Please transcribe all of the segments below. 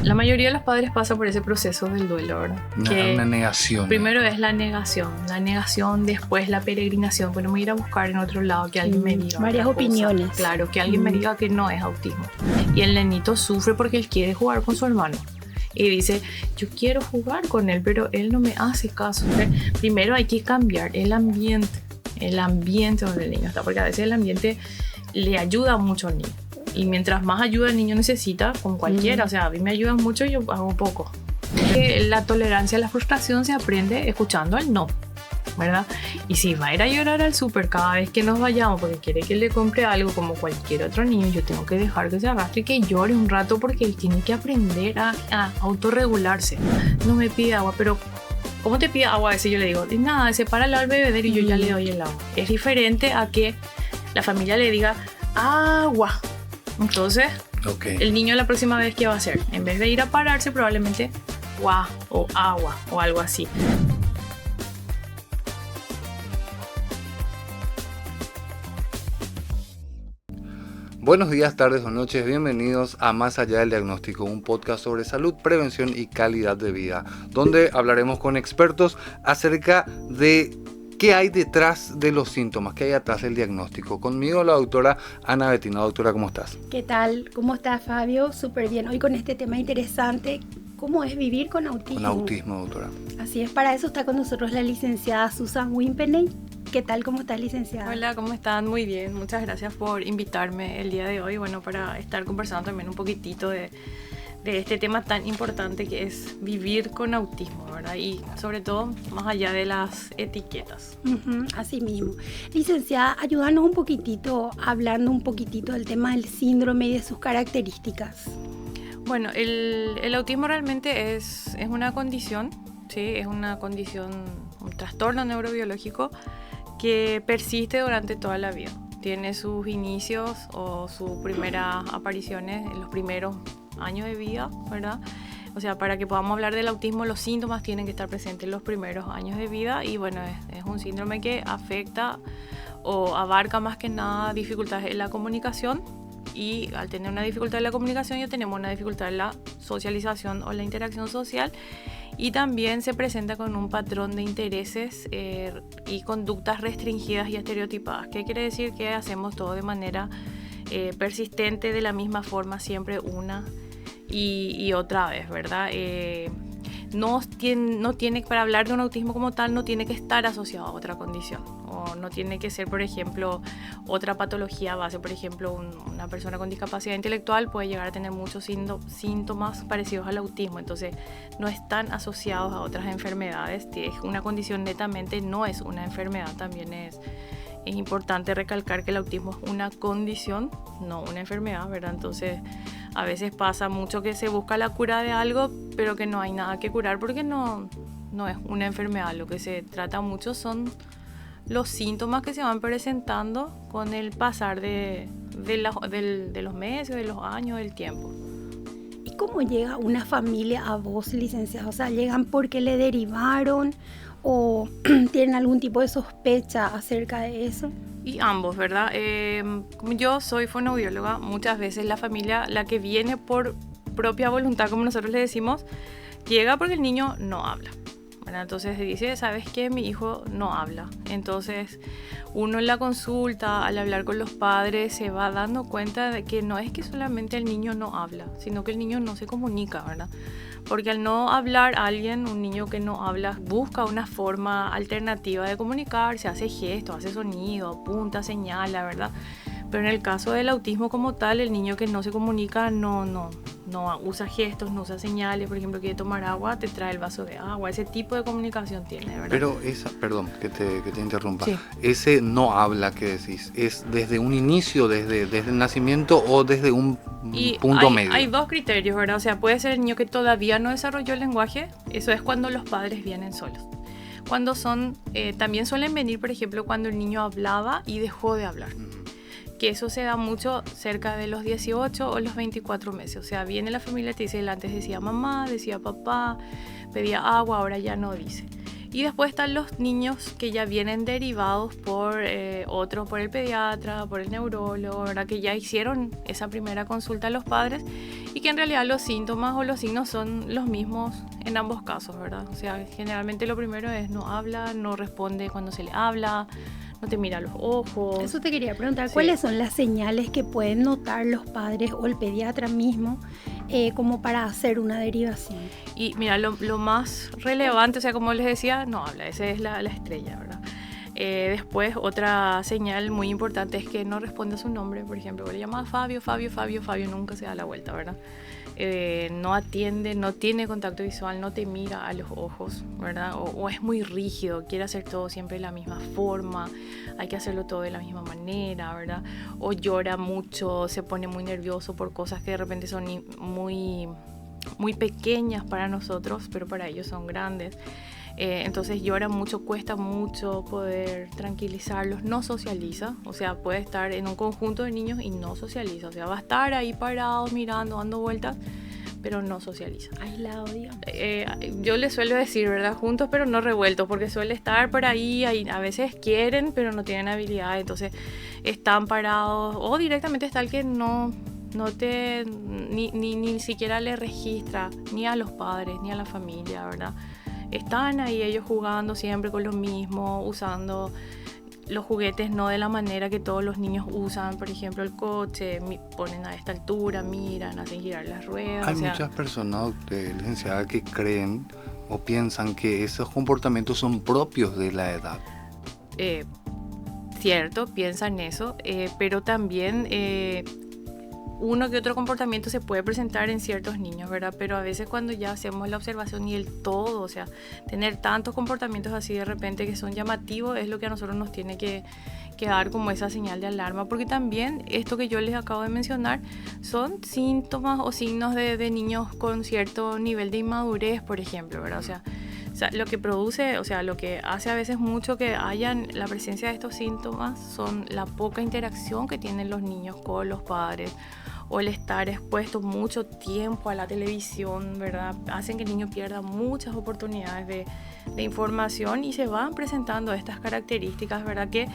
La mayoría de los padres pasa por ese proceso del duelo, ¿verdad? Una negación. Primero es la negación, después la peregrinación, bueno, me voy a ir a buscar en otro lado, que alguien me diga. Varias opiniones. Claro, que alguien me diga que no es autismo. Y el nenito sufre porque él quiere jugar con su hermano. Y dice, yo quiero jugar con él, pero él no me hace caso. Primero hay que cambiar el ambiente donde el niño está, porque a veces el ambiente le ayuda mucho al niño. Y mientras más ayuda el niño necesita, con cualquiera, o sea, a mí me ayudan mucho y yo hago poco. La tolerancia a la frustración se aprende escuchando el no, ¿verdad? Y si va a ir a llorar al súper cada vez que nos vayamos porque quiere que le compre algo como cualquier otro niño, yo tengo que dejar que se arrastre y que llore un rato porque él tiene que aprender a autorregularse. No me pide agua, pero ¿cómo te pide agua? A veces yo le digo, nada, sepáralo al bebedero y yo ya le doy el agua. Es diferente a que la familia le diga agua. Entonces, el niño la próxima vez, ¿qué va a hacer? En vez de ir a pararse, probablemente agua o agua o algo así. Buenos días, tardes o noches, bienvenidos a Más Allá del Diagnóstico, un podcast sobre salud, prevención y calidad de vida, donde hablaremos con expertos acerca de qué hay detrás de los síntomas, qué hay atrás del diagnóstico. Conmigo la doctora Ana Bettino. Doctora, ¿cómo estás? ¿Qué tal? ¿Cómo estás, Fabio? Súper bien. Hoy con este tema interesante, ¿cómo es vivir con autismo? Con autismo, doctora. Así es, para eso está con nosotros la licenciada Susan Wimpeney. ¿Qué tal? ¿Cómo estás, licenciada? Hola, ¿cómo están? Muy bien. Muchas gracias por invitarme el día de hoy, bueno, para estar conversando también un poquitito de este tema tan importante que es vivir con autismo, ¿verdad? Y sobre todo, más allá de las etiquetas. Así mismo. Licenciada, ayúdanos un poquitito, hablando un poquitito del tema del síndrome y de sus características. Bueno, el autismo realmente es una condición, ¿sí? Es una condición, un trastorno neurobiológico que persiste durante toda la vida. Tiene sus inicios o sus primeras apariciones en los primeros años de vida, ¿verdad? O sea, para que podamos hablar del autismo, los síntomas tienen que estar presentes en los primeros años de vida y bueno, es un síndrome que afecta o abarca más que nada dificultades en la comunicación y al tener una dificultad en la comunicación ya tenemos una dificultad en la socialización o la interacción social y también se presenta con un patrón de intereses y conductas restringidas y estereotipadas. ¿Qué quiere decir? Que hacemos todo de manera persistente, de la misma forma, siempre una y otra vez, ¿verdad? No tiene, para hablar de un autismo como tal, no tiene que estar asociado a otra condición o no tiene que ser, por ejemplo, otra patología base. Por ejemplo, una persona con discapacidad intelectual puede llegar a tener muchos síntomas parecidos al autismo, entonces no están asociados a otras enfermedades. Es una condición netamente, no es una enfermedad. También es importante recalcar que el autismo es una condición, no una enfermedad, ¿verdad? Entonces a veces pasa mucho que se busca la cura de algo, pero que no hay nada que curar porque no es una enfermedad. Lo que se trata mucho son los síntomas que se van presentando con el pasar de los meses, de los años, del tiempo. ¿Y cómo llega una familia a vos, licenciada? O sea, ¿llegan porque le derivaron o tienen algún tipo de sospecha acerca de eso? Y ambos, ¿verdad? Yo soy fonoaudióloga. Muchas veces la familia, la que viene por propia voluntad, como nosotros le decimos, llega porque el niño no habla, ¿verdad? Entonces dice, ¿sabes qué? Mi hijo no habla. Entonces uno en la consulta, al hablar con los padres, se va dando cuenta de que no es que solamente el niño no habla, sino que el niño no se comunica, ¿verdad? Porque al no hablar un niño que no habla, busca una forma alternativa de comunicarse, hace gestos, hace sonido, apunta, señala, ¿verdad? Pero en el caso del autismo como tal, el niño que no se comunica no usa gestos, no usa señales. Por ejemplo, quiere tomar agua, te trae el vaso de agua. Ese tipo de comunicación tiene, ¿verdad? Pero perdón que te interrumpa. Sí. Ese no habla que decís, ¿es desde un inicio, desde el nacimiento o desde un punto medio? Hay dos criterios, ¿verdad? O sea, puede ser el niño que todavía no desarrolló el lenguaje. Eso es cuando los padres vienen solos. Cuando también suelen venir, por ejemplo, cuando el niño hablaba y dejó de hablar. Que eso se da mucho cerca de los 18 o los 24 meses. O sea, viene la familia y te dice, él antes decía mamá, decía papá, pedía agua, ahora ya no dice. Y después están los niños que ya vienen derivados por otros, por el pediatra, por el neurólogo, ¿verdad? Que ya hicieron esa primera consulta a los padres y que en realidad los síntomas o los signos son los mismos en ambos casos, ¿verdad? O sea, generalmente lo primero es no habla, no responde cuando se le habla, no te mira a los ojos. Eso te quería preguntar, Sí. ¿cuáles son las señales que pueden notar los padres o el pediatra mismo como para hacer una derivación? Y mira, lo más relevante, o sea, como les decía, no habla, esa es la estrella, ¿verdad? Después, otra señal muy importante es que no responde a su nombre. Por ejemplo, le llama Fabio, nunca se da la vuelta, ¿verdad? No atiende, no tiene contacto visual, no te mira a los ojos, ¿verdad? O es muy rígido, quiere hacer todo siempre de la misma forma, hay que hacerlo todo de la misma manera, ¿verdad? O llora mucho, se pone muy nervioso por cosas que de repente son muy pequeñas para nosotros, pero para ellos son grandes. Entonces llora mucho, cuesta mucho poder tranquilizarlos, no socializa, o sea, puede estar en un conjunto de niños y no socializa, o sea, va a estar ahí parado, mirando, dando vueltas, pero no socializa. Aislado, digamos. Yo les suelo decir, ¿verdad? Juntos pero no revueltos, porque suele estar por ahí, a veces quieren, pero no tienen habilidad, entonces están parados, o directamente está el que no te ni siquiera le registra ni a los padres ni a la familia, ¿verdad? Están ahí ellos jugando siempre con lo mismo, usando los juguetes no de la manera que todos los niños usan, por ejemplo el coche, ponen a esta altura, miran, hacen girar las ruedas. Hay muchas personas, licenciada, que creen o piensan que esos comportamientos son propios de la edad. Cierto, piensan eso, pero también uno que otro comportamiento se puede presentar en ciertos niños, ¿verdad? Pero a veces cuando ya hacemos la observación y el todo, o sea, tener tantos comportamientos así de repente que son llamativos es lo que a nosotros nos tiene que dar como esa señal de alarma, porque también esto que yo les acabo de mencionar son síntomas o signos de niños con cierto nivel de inmadurez, por ejemplo, ¿verdad? O sea, lo que produce, o sea, lo que hace a veces mucho que hayan la presencia de estos síntomas son la poca interacción que tienen los niños con los padres o el estar expuesto mucho tiempo a la televisión, ¿verdad? Hacen que el niño pierda muchas oportunidades de información y se van presentando estas características, ¿verdad? Que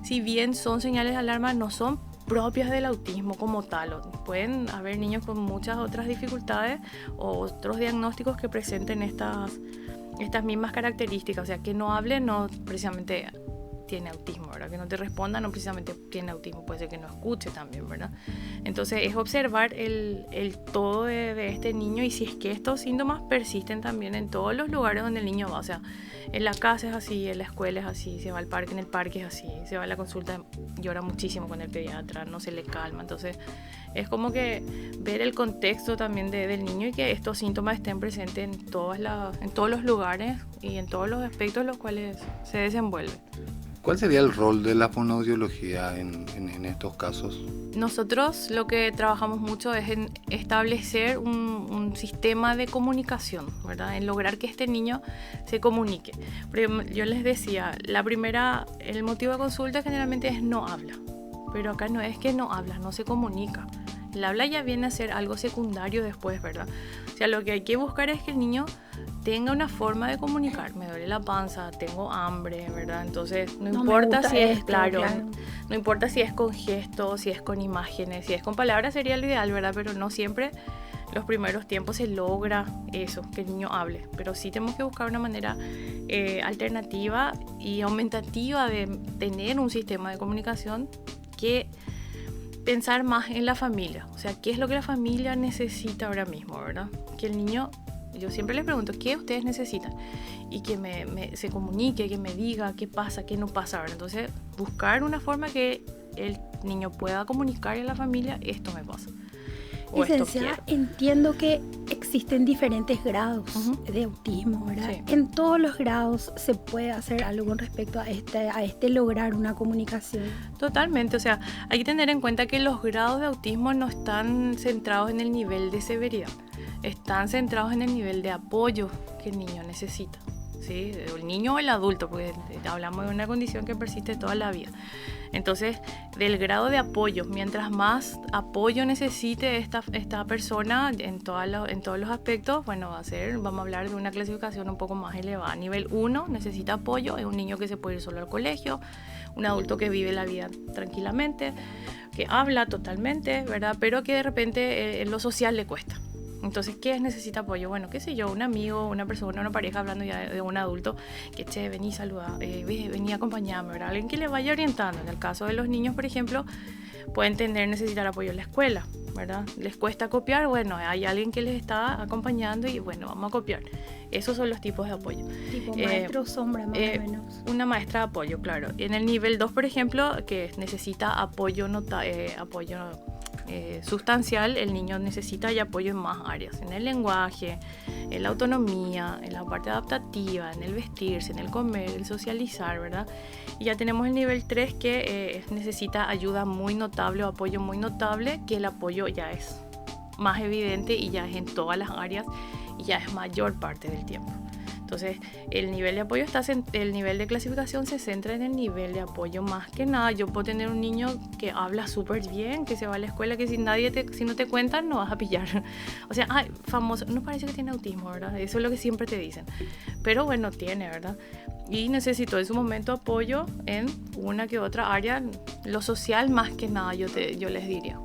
si bien son señales de alarma, no son propias del autismo como tal. Pueden haber niños con muchas otras dificultades o otros diagnósticos que presenten estas mismas características, o sea, que no hable no precisamente tiene autismo, ¿verdad? Que no te responda no precisamente tiene autismo, puede ser que no escuche también, ¿verdad? Entonces es observar el todo de este niño y si es que estos síntomas persisten también en todos los lugares donde el niño va, o sea, en la casa es así, en la escuela es así, se va al parque, en el parque es así, se va a la consulta, llora muchísimo con el pediatra, no se le calma, entonces es como que ver el contexto también del niño y que estos síntomas estén presentes en todos los lugares y en todos los aspectos en los cuales se desenvuelve. ¿Cuál sería el rol de la fonoaudiología en estos casos? Nosotros lo que trabajamos mucho es en establecer un sistema de comunicación, ¿verdad? En lograr que este niño se comunique. Porque yo les decía, el motivo de consulta generalmente es no habla, pero acá no es que no habla, no se comunica. El habla ya viene a ser algo secundario después, ¿verdad? O sea, lo que hay que buscar es que el niño tenga una forma de comunicar. Me duele la panza, tengo hambre, ¿verdad? Entonces, no importa si es claro, no importa si es con gestos, si es con imágenes, si es con palabras sería lo ideal, ¿verdad? Pero no siempre los primeros tiempos se logra eso, que el niño hable. Pero sí tenemos que buscar una manera alternativa y aumentativa de tener un sistema de comunicación que pensar más en la familia, o sea, qué es lo que la familia necesita ahora mismo, ¿verdad? Que el niño, yo siempre les pregunto, ¿qué ustedes necesitan? Y que se comunique, que me diga qué pasa, qué no pasa, ¿verdad? Entonces, buscar una forma que el niño pueda comunicar a la familia, esto me pasa. Licenciada, entiendo que existen diferentes grados de autismo, ¿verdad? Sí. En todos los grados se puede hacer algo con respecto a este lograr una comunicación. Totalmente, o sea, hay que tener en cuenta que los grados de autismo no están centrados en el nivel de severidad, están centrados en el nivel de apoyo que el niño necesita, ¿sí? El niño o el adulto, porque hablamos de una condición que persiste toda la vida. Entonces, del grado de apoyo, mientras más apoyo necesite esta persona en todos los aspectos, bueno, vamos a hablar de una clasificación un poco más elevada. Nivel 1 necesita apoyo, es un niño que se puede ir solo al colegio, un adulto que vive la vida tranquilamente, que habla totalmente, ¿verdad? Pero que de repente en lo social le cuesta. Entonces, ¿qué necesita apoyo? Bueno, qué sé yo, un amigo, una persona, una pareja, hablando ya de un adulto, que che, vení, saluda, vení, acompañame, ¿verdad? Alguien que le vaya orientando. En el caso de los niños, por ejemplo, pueden necesitar apoyo en la escuela, ¿verdad? Les cuesta copiar, bueno, hay alguien que les está acompañando y bueno, vamos a copiar. Esos son los tipos de apoyo. Tipo maestro sombra, más o menos. Una maestra de apoyo, claro. En el nivel 2, por ejemplo, que necesita apoyo sustancial, el niño necesita ya apoyo en más áreas, en el lenguaje, en la autonomía, en la parte adaptativa, en el vestirse, en el comer, el socializar, ¿verdad? Y ya tenemos el nivel 3 que necesita ayuda muy notable o apoyo muy notable, que el apoyo ya es más evidente y ya es en todas las áreas y ya es mayor parte del tiempo. Entonces, el nivel de apoyo el nivel de clasificación se centra en el nivel de apoyo más que nada. Yo puedo tener un niño que habla súper bien, que se va a la escuela, que si no te cuentan no vas a pillar. O sea, famoso, no parece que tiene autismo, ¿verdad? Eso es lo que siempre te dicen. Pero bueno, tiene, ¿verdad? Y necesitó en su momento apoyo en una que otra área, lo social más que nada, yo les diría.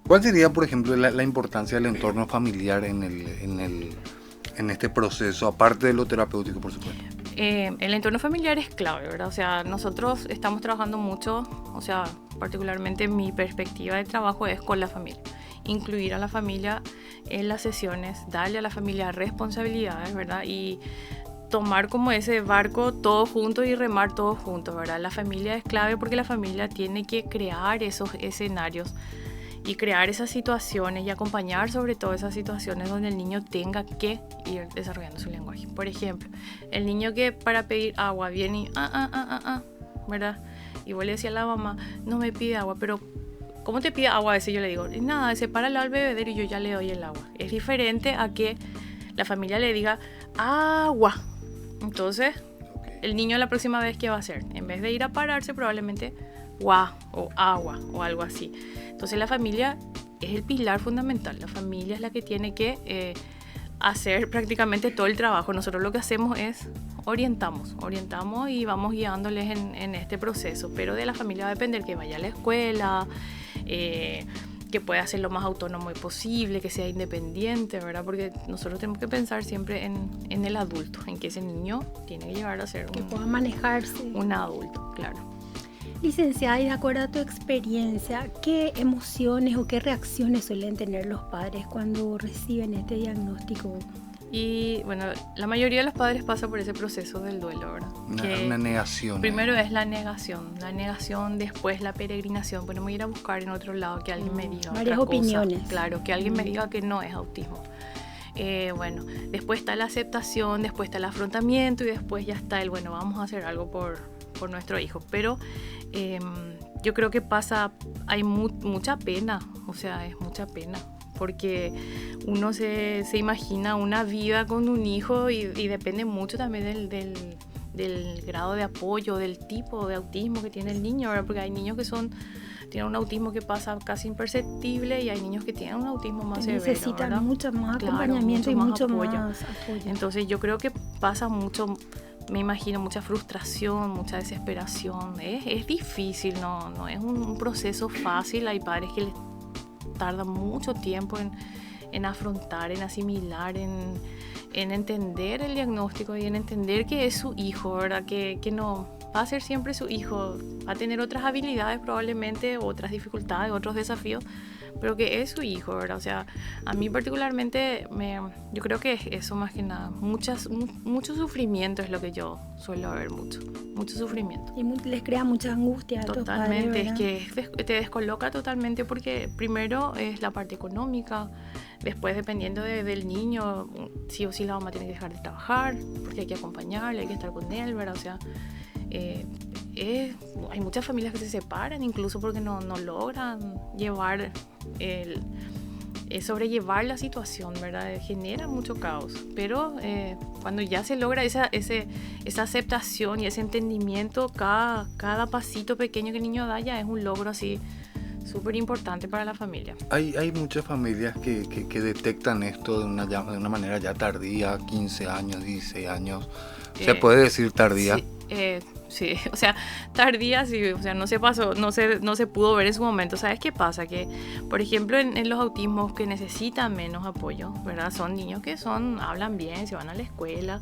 ¿Cuál sería, por ejemplo, la importancia del entorno familiar en este proceso, aparte de lo terapéutico, por supuesto? El entorno familiar es clave, ¿verdad? O sea, nosotros estamos trabajando mucho, o sea, particularmente mi perspectiva de trabajo es con la familia. Incluir a la familia en las sesiones, darle a la familia responsabilidades, ¿verdad? Y tomar como ese barco todos juntos y remar todos juntos, ¿verdad? La familia es clave porque la familia tiene que crear esos escenarios y crear esas situaciones y acompañar sobre todo esas situaciones donde el niño tenga que ir desarrollando su lenguaje. Por ejemplo, el niño que para pedir agua viene y ¿verdad? Y vos le decís a la mamá, no me pide agua, pero ¿cómo te pide agua? A veces yo le digo, nada, sepáralo al bebedero y yo ya le doy el agua. Es diferente a que la familia le diga agua. Entonces, el niño la próxima vez, ¿qué va a hacer? En vez de ir a pararse, probablemente guau o agua o algo así. Entonces la familia es el pilar fundamental. La familia es la que tiene que hacer prácticamente todo el trabajo. Nosotros lo que hacemos es orientamos y vamos guiándoles en este proceso. Pero de la familia va a depender que vaya a la escuela, que pueda ser lo más autónomo posible, que sea independiente, ¿verdad? Porque nosotros tenemos que pensar siempre en el adulto, en que ese niño tiene que llegar a ser que pueda manejarse. Un adulto, claro. Licenciada, y de acuerdo a tu experiencia, ¿qué emociones o qué reacciones suelen tener los padres cuando reciben este diagnóstico? Y bueno, la mayoría de los padres pasa por ese proceso del duelo, ¿verdad? Una negación. Primero es la negación, después la peregrinación. Podemos ir a buscar en otro lado que alguien me diga varias otra opiniones. Cosa. Claro, que alguien me diga que no es autismo. Bueno, después está la aceptación, después está el afrontamiento y después ya está el, bueno, vamos a hacer algo por nuestro hijo. Pero yo creo que hay mucha pena, o sea, es mucha pena. Porque uno se imagina una vida con un hijo y depende mucho también del grado de apoyo, del tipo de autismo que tiene el niño, ¿verdad? Porque hay niños que tienen un autismo que pasa casi imperceptible y hay niños que tienen un autismo más severo, necesitan ¿verdad? mucho más acompañamiento, claro, mucho más apoyo. Entonces yo creo que pasa mucho, me imagino, mucha frustración, mucha desesperación. Es difícil, no es un proceso fácil. Hay padres que les tardan mucho tiempo en afrontar, en asimilar, en entender el diagnóstico y en entender que es su hijo, ¿verdad? Que no va a ser siempre su hijo, va a tener otras habilidades probablemente, otras dificultades, otros desafíos, pero que es su hijo, ¿verdad? O sea, a mí particularmente yo creo que es eso más que nada, mucho sufrimiento es lo que yo suelo ver, mucho sufrimiento. Y les crea mucha angustia. Totalmente, es que te descoloca totalmente porque primero es la parte económica, después dependiendo del niño, sí o sí la mamá tiene que dejar de trabajar, porque hay que acompañarle, hay que estar con él, ¿verdad? O sea, hay muchas familias que se separan incluso porque no logran llevar sobrellevar la situación, ¿verdad? Genera mucho caos, pero cuando ya se logra esa aceptación y ese entendimiento, cada pasito pequeño que el niño da ya es un logro así súper importante para la familia. Hay muchas familias que detectan esto de una manera ya tardía, 15 años, 16 años. ¿Se puede decir tardía? Sí, o sea, tardía, sí, o sea, no se pasó, no se pudo ver en su momento. ¿Sabes qué pasa? Que, por ejemplo, en los autismos que necesitan menos apoyo, ¿verdad? Son niños que hablan bien, se van a la escuela.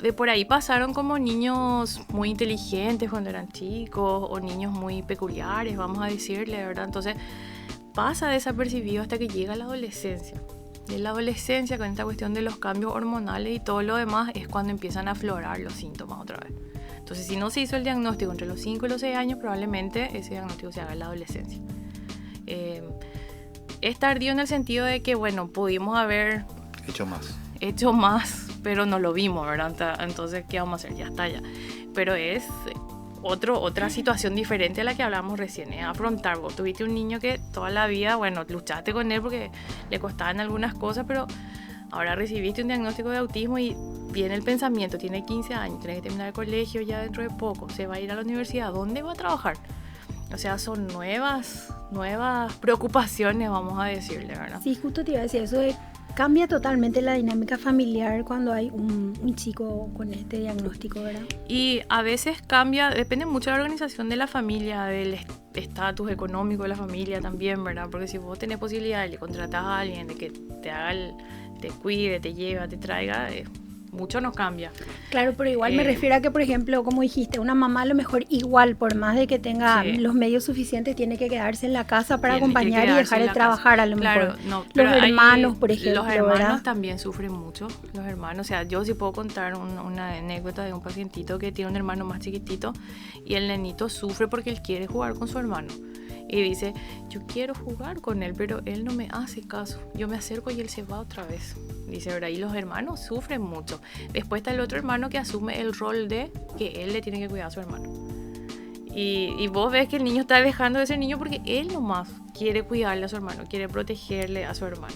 De por ahí pasaron como niños muy inteligentes cuando eran chicos, o niños muy peculiares, vamos a decirle, ¿verdad? Entonces, pasa desapercibido hasta que llega la adolescencia. Y en la adolescencia, con esta cuestión de los cambios hormonales y todo lo demás, es cuando empiezan a aflorar los síntomas otra vez. Entonces, si no se hizo el diagnóstico entre los 5 y los 6 años, probablemente ese diagnóstico se haga en la adolescencia. Es tardío en el sentido de que, bueno, pudimos haber hecho más, pero no lo vimos, ¿verdad? Entonces, ¿qué vamos a hacer? Ya está, ya. Pero es otra situación diferente a la que hablábamos recién, es afrontar. Vos tuviste un niño que toda la vida, bueno, luchaste con él porque le costaban algunas cosas, pero ahora recibiste un diagnóstico de autismo y viene el pensamiento, tiene 15 años, tiene que terminar el colegio ya dentro de poco, se va a ir a la universidad, ¿dónde va a trabajar? O sea, son nuevas preocupaciones, vamos a decirle, ¿verdad? Sí, justo te iba a decir eso cambia totalmente la dinámica familiar cuando hay un chico con este diagnóstico, ¿verdad? Y a veces cambia, depende mucho de la organización de la familia, del estatus económico de la familia también, ¿verdad? Porque si vos tenés posibilidad de contratar a alguien, de que te cuide, te lleve, te traiga, mucho nos cambia. Claro, pero igual me refiero a que, por ejemplo, como dijiste, una mamá a lo mejor igual, por más de que tenga los medios suficientes, tiene que quedarse en la casa para acompañar y dejar de trabajar a lo mejor. No, los hermanos, por ejemplo, los hermanos, ¿verdad? También sufren mucho. Los hermanos, o sea, yo sí puedo contar una anécdota de un pacientito que tiene un hermano más chiquitito y el nenito sufre porque él quiere jugar con su hermano. Y dice, yo quiero jugar con él, pero él no me hace caso. Yo me acerco y él se va otra vez. Dice, ¿verdad? Y los hermanos sufren mucho. Después está el otro hermano que asume el rol de que él le tiene que cuidar a su hermano. Y vos ves que el niño está dejando de ser niño porque él nomás quiere cuidarle a su hermano, quiere protegerle a su hermano.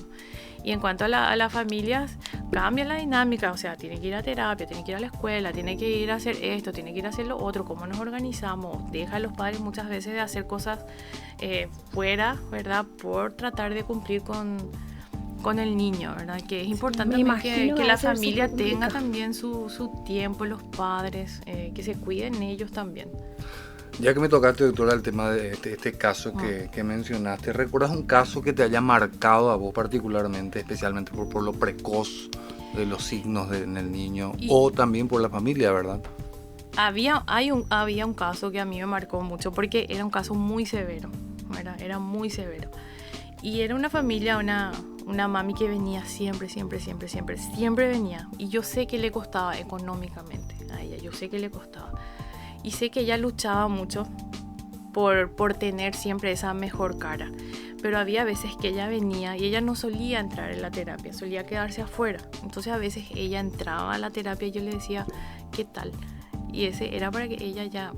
Y en cuanto a las familias, cambia la dinámica, o sea, tiene que ir a terapia, tiene que ir a la escuela, tiene que ir a hacer esto, tiene que ir a hacer lo otro, cómo nos organizamos. Deja a los padres muchas veces de hacer cosas fuera, ¿verdad? Por tratar de cumplir con el niño, ¿verdad? Que es importante que la familia tenga también su tiempo, los padres, que se cuiden ellos también. Ya que me tocaste, doctora, el tema de este caso que mencionaste, ¿recuerdas un caso que te haya marcado a vos particularmente, especialmente por lo precoz de los signos en el niño o también por la familia, verdad? Había un caso que a mí me marcó mucho porque era un caso muy severo, ¿verdad? Era muy severo. Y era una familia, una mami que venía siempre venía. Y yo sé que le costaba económicamente a ella, yo sé que le costaba. Y sé que ella luchaba mucho por tener siempre esa mejor cara. Pero había veces que ella venía y ella no solía entrar en la terapia, solía quedarse afuera. Entonces a veces ella entraba a la terapia y yo le decía, ¿qué tal? Y ese era para que ella ya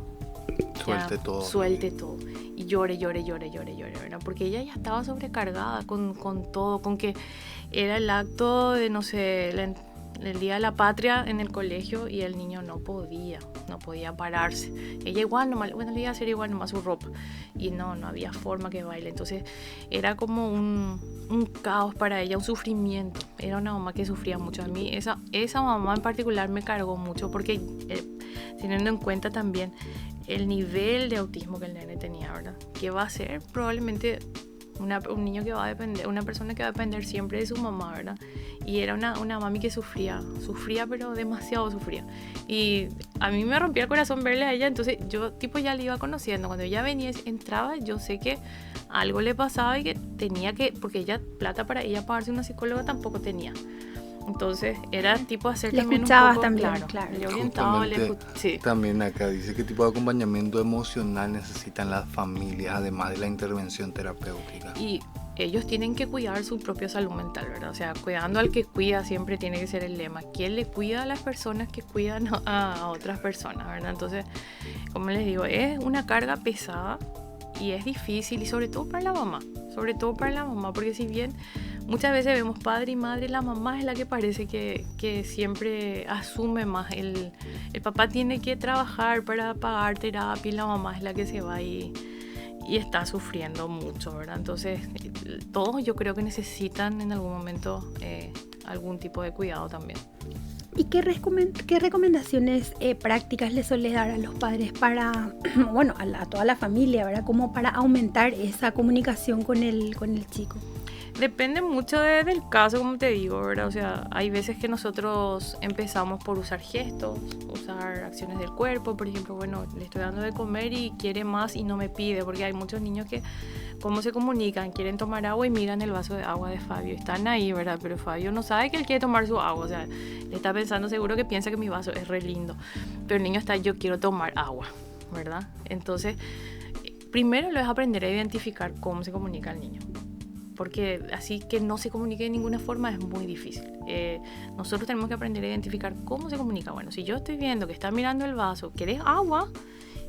suelte todo. Y llore, ¿verdad? Porque ella ya estaba sobrecargada con todo, con que era el acto de, no sé, el Día de la Patria en el colegio y el niño no podía pararse. Ella igual nomás, bueno, le iba a hacer igual nomás su ropa y no había forma que baile. Entonces era como un caos para ella, un sufrimiento. Era una mamá que sufría mucho. A mí esa mamá en particular me cargó mucho porque teniendo en cuenta también el nivel de autismo que el nene tenía, ¿verdad? Que va a ser probablemente un niño que va a depender, una persona que va a depender siempre de su mamá, ¿verdad? Y era una mami que sufría, pero demasiado sufría. Y a mí me rompía el corazón verle a ella, entonces yo tipo ya la iba conociendo. Cuando ella venía, entraba, yo sé que algo le pasaba y que tenía que, porque ella, plata para ella pagarse una psicóloga tampoco tenía. Entonces era tipo hacer le también escuchabas un poco, también, claro. Le orientaba, sí. También acá dice qué tipo de acompañamiento emocional necesitan las familias, además de la intervención terapéutica. Y ellos tienen que cuidar su propia salud mental, ¿verdad? O sea, cuidando al que cuida siempre tiene que ser el lema. ¿Quién le cuida a las personas que cuidan a otras personas, ¿verdad? Entonces, como les digo, es una carga pesada Y es difícil, y sobre todo para la mamá, porque si bien muchas veces vemos padre y madre, la mamá es la que parece que siempre asume más. El papá tiene que trabajar para pagar terapia y la mamá es la que se va y está sufriendo mucho, ¿verdad? Entonces, todos yo creo que necesitan en algún momento algún tipo de cuidado también. ¿Y qué recomendaciones prácticas le suele dar a los padres para, bueno, a toda la familia, ¿verdad? Como para aumentar esa comunicación con el chico? Depende mucho del caso, como te digo, ¿verdad? O sea, hay veces que nosotros empezamos por usar gestos, usar acciones del cuerpo. Por ejemplo, bueno, le estoy dando de comer y quiere más y no me pide, porque hay muchos niños que, ¿cómo se comunican? Quieren tomar agua y miran el vaso de agua de Fabio. Están ahí, ¿verdad? Pero Fabio no sabe que él quiere tomar su agua. O sea, le está pensando, seguro que piensa que mi vaso es re lindo. Pero el niño está, yo quiero tomar agua, ¿verdad? Entonces, primero lo es aprender a identificar cómo se comunica el niño. Porque así que no se comunique de ninguna forma es muy difícil. Nosotros tenemos que aprender a identificar cómo se comunica. Bueno, si yo estoy viendo que está mirando el vaso, ¿querés agua?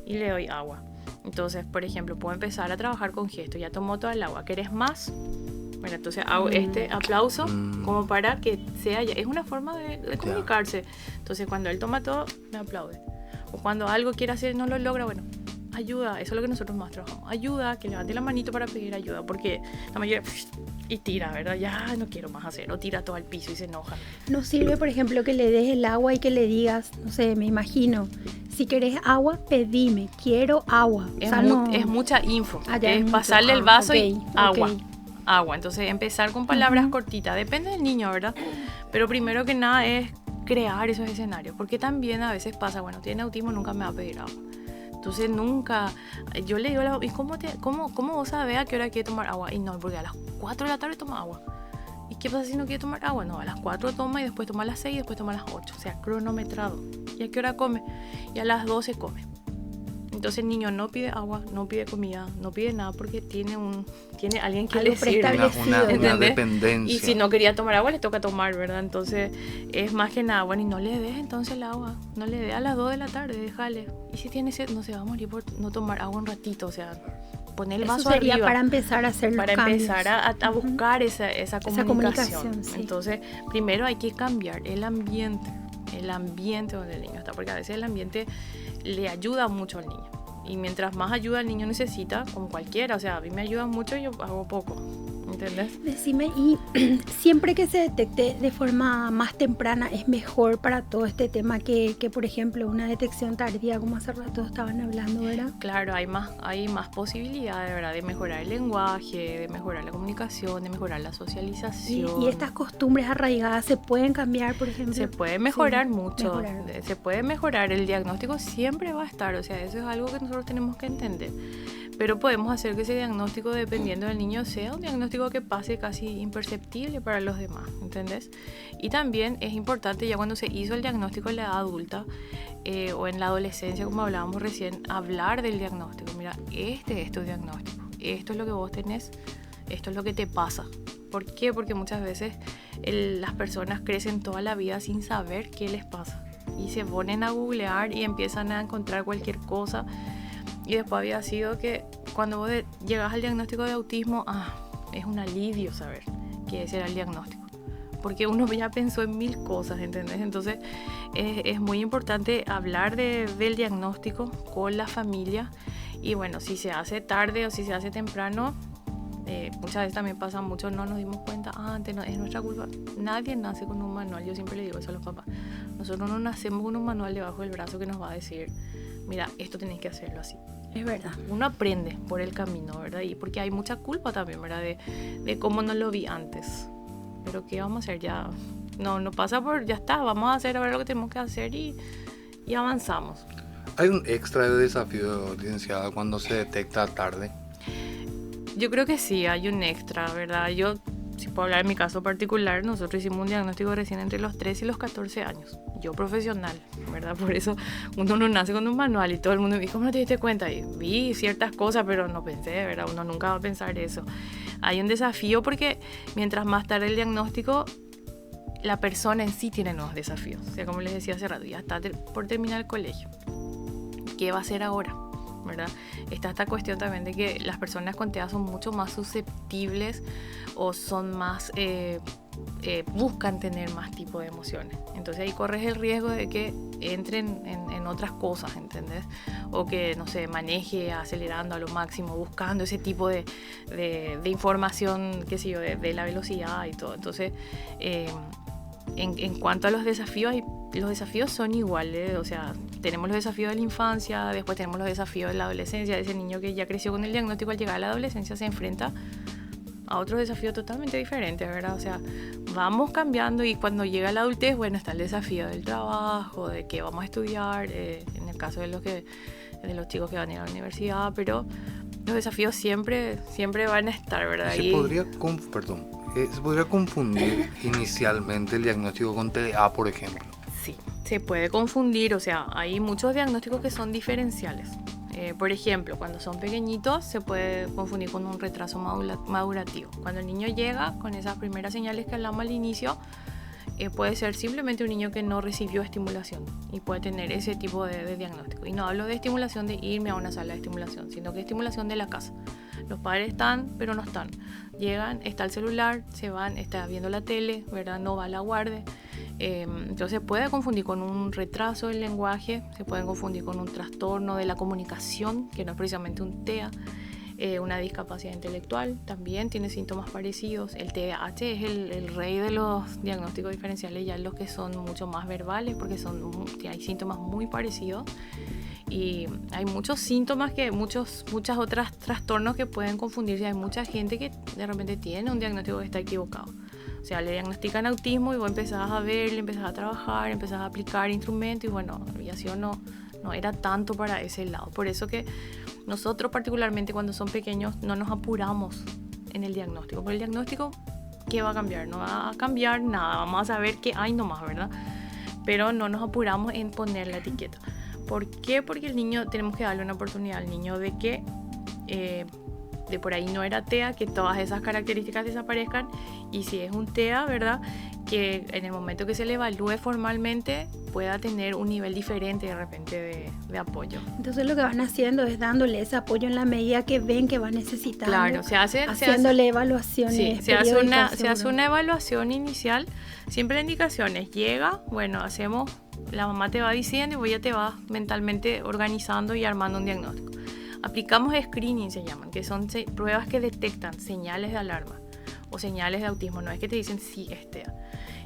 Y le doy agua. Entonces, por ejemplo, puedo empezar a trabajar con gestos. Ya tomó toda el agua. ¿Querés más? Bueno, entonces hago este aplauso como para que sea ya. Es una forma de comunicarse. Entonces, cuando él toma todo, me aplaude. O cuando algo quiere hacer y no lo logra, bueno, ayuda, eso es lo que nosotros más trabajamos. Ayuda, que levante la manito para pedir ayuda, porque la mayoría y tira, ¿verdad? Ya no quiero más hacer, o tira todo al piso y se enoja. ¿No sirve, por ejemplo, que le des el agua y que le digas, no sé, me imagino, si querés agua, pedime, quiero agua? Es mucha info, es pasarle el vaso y agua. Agua, entonces empezar con palabras cortitas, depende del niño, ¿verdad? Pero primero que nada es crear esos escenarios, porque también a veces pasa, bueno, tiene autismo, nunca me va a pedir agua. Entonces nunca, yo le digo, ¿y cómo vos sabés a qué hora quiere tomar agua? Y no, porque a las 4 de la tarde toma agua. ¿Y qué pasa si no quiere tomar agua? No, a las 4 toma y después toma a las 6 y después toma a las 8. O sea, cronometrado. ¿Y a qué hora come? Y a las 12 come. Entonces el niño no pide agua, no pide comida, no pide nada porque tiene alguien que le sirve. Una dependencia. Y si no quería tomar agua, le toca tomar, ¿verdad? Entonces es más que nada, bueno, y no le des entonces el agua, no le des a las 2 de la tarde, déjale. Y si tiene sed, no se va a morir por no tomar agua un ratito, o sea, poner el vaso eso sería arriba. Para empezar a hacer los cambios. Para empezar a buscar esa comunicación. Sí. Entonces, primero hay que cambiar el ambiente donde el niño está, porque a veces el ambiente le ayuda mucho al niño. Y mientras más ayuda el niño necesita, como cualquiera, o sea, a mí me ayuda mucho y yo hago poco, ¿entendés? Decime, y siempre que se detecte de forma más temprana es mejor para todo este tema que por ejemplo, una detección tardía, como hace rato estaban hablando, ¿verdad? Claro, hay más posibilidades, ¿verdad? De mejorar el lenguaje, de mejorar la comunicación, de mejorar la socialización. Y estas costumbres arraigadas se pueden cambiar, por ejemplo. Se puede mejorar mucho. Se puede mejorar. El diagnóstico siempre va a estar, o sea, eso es algo que nosotros tenemos que entender. Pero podemos hacer que ese diagnóstico, dependiendo del niño, sea un diagnóstico que pase casi imperceptible para los demás, ¿entendés? Y también es importante, ya cuando se hizo el diagnóstico en la edad adulta o en la adolescencia, como hablábamos recién, hablar del diagnóstico. Mira, este es tu diagnóstico, esto es lo que vos tenés, esto es lo que te pasa. ¿Por qué? Porque muchas veces las personas crecen toda la vida sin saber qué les pasa. Y se ponen a googlear y empiezan a encontrar cualquier cosa. Y después había sido que cuando vos llegas al diagnóstico de autismo, es un alivio saber que ese era el diagnóstico. Porque uno ya pensó en 1000 cosas, ¿entendés? Entonces es muy importante hablar del diagnóstico con la familia. Y bueno, si se hace tarde o si se hace temprano, muchas veces también pasa mucho, no nos dimos cuenta, antes no, es nuestra culpa. Nadie nace con un manual, yo siempre le digo eso a los papás. Nosotros no nacemos con un manual debajo del brazo que nos va a decir, mira, esto tenés que hacerlo así. Es verdad. Uno aprende por el camino, ¿verdad? Y porque hay mucha culpa también, ¿verdad? De cómo no lo vi antes. Pero ¿qué vamos a hacer? Ya no pasa por, ya está, vamos a hacer ahora lo que tenemos que hacer y avanzamos. ¿Hay un extra de desafío, licenciada, cuando se detecta tarde? Yo creo que sí, hay un extra, ¿verdad? Yo, si puedo hablar en mi caso particular, nosotros hicimos un diagnóstico recién entre los 13 y los 14 años. Yo profesional, ¿verdad? Por eso uno no nace con un manual y todo el mundo me dijo, ¿cómo no te diste cuenta? Y vi ciertas cosas, pero no pensé, ¿verdad? Uno nunca va a pensar eso. Hay un desafío porque mientras más tarde el diagnóstico, la persona en sí tiene nuevos desafíos. O sea, como les decía hace rato, ya está por terminar el colegio. ¿Qué va a hacer ahora? ¿verdad? Está esta cuestión también de que las personas con TEA son mucho más susceptibles o son más, buscan tener más tipo de emociones. Entonces ahí corres el riesgo de que entren en otras cosas, ¿entendés? O que, no sé, maneje acelerando a lo máximo, buscando ese tipo de información, qué sé yo, de la velocidad y todo. Entonces, en cuanto a los desafíos son iguales, o sea, tenemos los desafíos de la infancia, después tenemos los desafíos de la adolescencia, ese niño que ya creció con el diagnóstico, al llegar a la adolescencia se enfrenta a otros desafíos totalmente diferentes, ¿verdad? O sea, vamos cambiando y cuando llega la adultez, bueno, está el desafío del trabajo, de qué vamos a estudiar, en el caso de los chicos que van a ir a la universidad, pero los desafíos siempre van a estar, ¿verdad? Se podría confundir inicialmente el diagnóstico con TDA, por ejemplo. Sí, se puede confundir, o sea, hay muchos diagnósticos que son diferenciales. Por ejemplo, cuando son pequeñitos se puede confundir con un retraso madurativo. Cuando el niño llega con esas primeras señales que hablamos al inicio, puede ser simplemente un niño que no recibió estimulación y puede tener ese tipo de diagnóstico. Y no hablo de estimulación de irme a una sala de estimulación, sino que estimulación de la casa. Los padres están, pero no están. Llegan, está el celular, se van, está viendo la tele, ¿verdad? No va a la guardia. Entonces puede confundir con un retraso del lenguaje, se pueden confundir con un trastorno de la comunicación, que no es precisamente un TEA. Una discapacidad intelectual también tiene síntomas parecidos. El TDAH es el rey de los diagnósticos diferenciales, ya los que son mucho más verbales, porque hay síntomas muy parecidos. Y hay muchos síntomas muchas otras trastornos que pueden confundirse. Hay mucha gente que de repente tiene un diagnóstico que está equivocado. O sea, le diagnostican autismo y vos empezás a ver, le empezás a trabajar, empezás a aplicar instrumentos y bueno, ya sí o no era tanto para ese lado. Por eso que nosotros particularmente cuando son pequeños no nos apuramos en el diagnóstico. Porque el diagnóstico, ¿qué va a cambiar? No va a cambiar nada, vamos a saber qué hay nomás, ¿verdad? Pero no nos apuramos en poner la etiqueta. ¿Por qué? Porque el niño, tenemos que darle una oportunidad al niño de que de por ahí no era TEA, que todas esas características desaparezcan, y si es un TEA, ¿verdad?, que en el momento que se le evalúe formalmente pueda tener un nivel diferente de repente de apoyo. Entonces lo que van haciendo es dándole ese apoyo en la medida que ven que va necesitando. Claro, haciéndole evaluaciones. Sí, se hace una evaluación inicial. Siempre la indicación es: llega, bueno, la mamá te va diciendo y vos ya te vas mentalmente organizando y armando un diagnóstico. Aplicamos screening, se llaman, que son pruebas que detectan señales de alarma o señales de autismo. No es que te dicen sí, es TEA.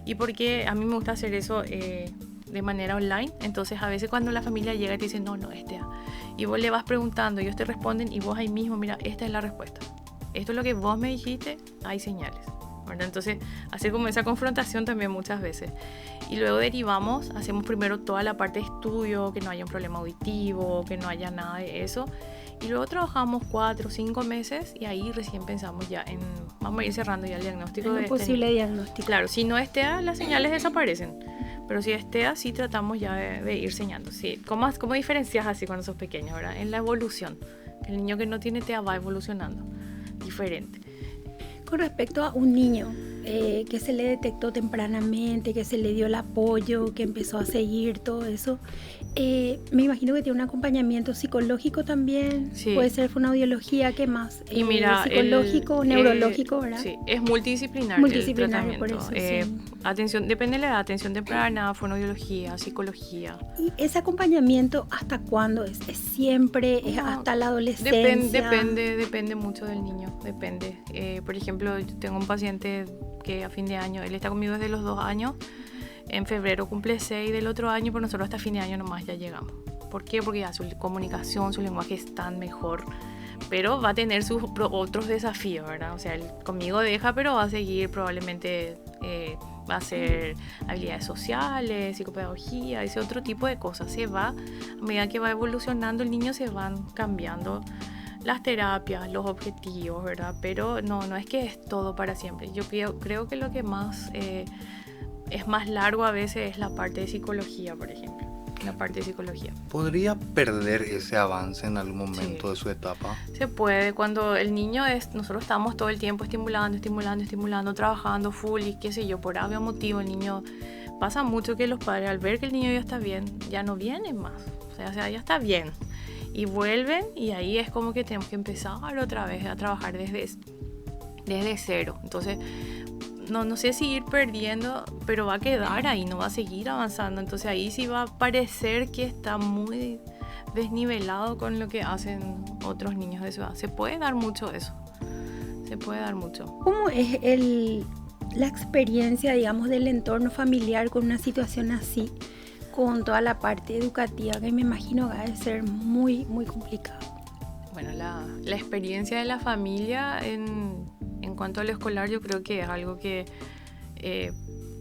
Y porque a mí me gusta hacer eso de manera online, entonces a veces cuando la familia llega y te dice no, es TEA, y vos le vas preguntando, ellos te responden y vos ahí mismo, mira, esta es la respuesta. Esto es lo que vos me dijiste, hay señales, ¿verdad? Entonces hacer como esa confrontación también muchas veces. Y luego hacemos primero toda la parte de estudio, que no haya un problema auditivo, que no haya nada de eso. Y luego trabajamos 4 o 5 meses y ahí recién pensamos ya vamos a ir cerrando ya el diagnóstico. Un posible diagnóstico. Claro, si no es TEA, las señales desaparecen. Pero si es TEA, sí tratamos ya de ir señalando. Sí, ¿cómo diferencias así cuando sos pequeño, verdad? En la evolución. El niño que no tiene TEA va evolucionando diferente. Con respecto a un niño que se le detectó tempranamente, que se le dio el apoyo, que empezó a seguir todo eso, me imagino que tiene un acompañamiento psicológico también. Sí. Puede ser fonoaudiología, ¿qué más? Y mira, psicológico, neurológico, ¿verdad? Sí, es multidisciplinario el tratamiento. Por eso, sí. Atención, depende de la edad, atención temprana, fonoaudiología, psicología. ¿Y ese acompañamiento hasta cuándo es? ¿Es siempre? ¿Es hasta la adolescencia? Depende mucho del niño, depende. Por ejemplo, yo tengo un paciente que a fin de año, él está conmigo desde los 2 años, en febrero cumple 6 del otro año, pero nosotros hasta fin de año nomás ya llegamos. ¿Por qué? Porque ya su comunicación, su lenguaje están mejor, pero va a tener sus otros desafíos, ¿verdad? O sea, él conmigo deja, pero va a seguir probablemente, va a hacer habilidades sociales, psicopedagogía, ese otro tipo de cosas. A medida que va evolucionando el niño se van cambiando las terapias, los objetivos, ¿verdad? Pero no es que es todo para siempre. Yo creo que lo que más es más largo a veces es la parte de psicología, por ejemplo. La parte de psicología. ¿Podría perder ese avance en algún momento de su etapa? Se puede. Cuando el niño nosotros estamos todo el tiempo estimulando, trabajando full y qué sé yo, por algún motivo el niño, pasa mucho que los padres al ver que el niño ya está bien, ya no vienen más. O sea, ya está bien. Y vuelven y ahí es como que tenemos que empezar otra vez a trabajar desde cero. Entonces, no sé si ir perdiendo, pero va a quedar ahí, no va a seguir avanzando. Entonces ahí sí va a parecer que está muy desnivelado con lo que hacen otros niños de su edad. Se puede dar mucho eso. Se puede dar mucho. ¿Cómo es la experiencia, digamos, del entorno familiar con una situación así, con toda la parte educativa, que me imagino que va a ser muy, muy complicado? Bueno, la experiencia de la familia en cuanto a lo escolar, yo creo que es algo que